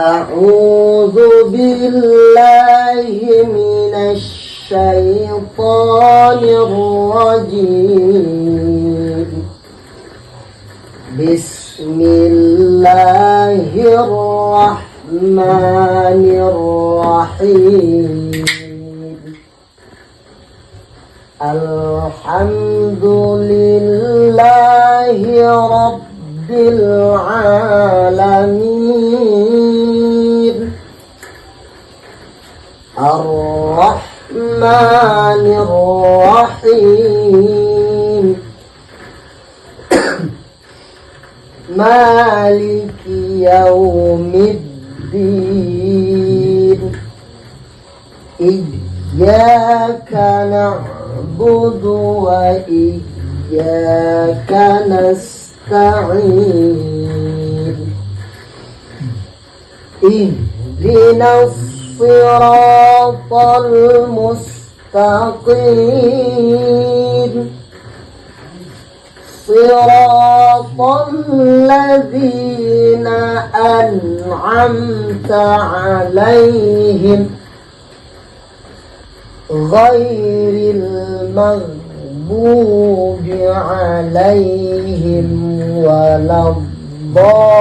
أعوذ بالله من الشيطان الرجيم. بسم الله الرحمن الرحيم. الحمد لله رب العالمين. الرحمن الرحيم. مالك يوم الدين. إياك نعبد وإياك نستعين. اهدنا الصراط المستقيم. صراط الذين أنعمت عليهم غير المغضوب عليهم ولا الضالين.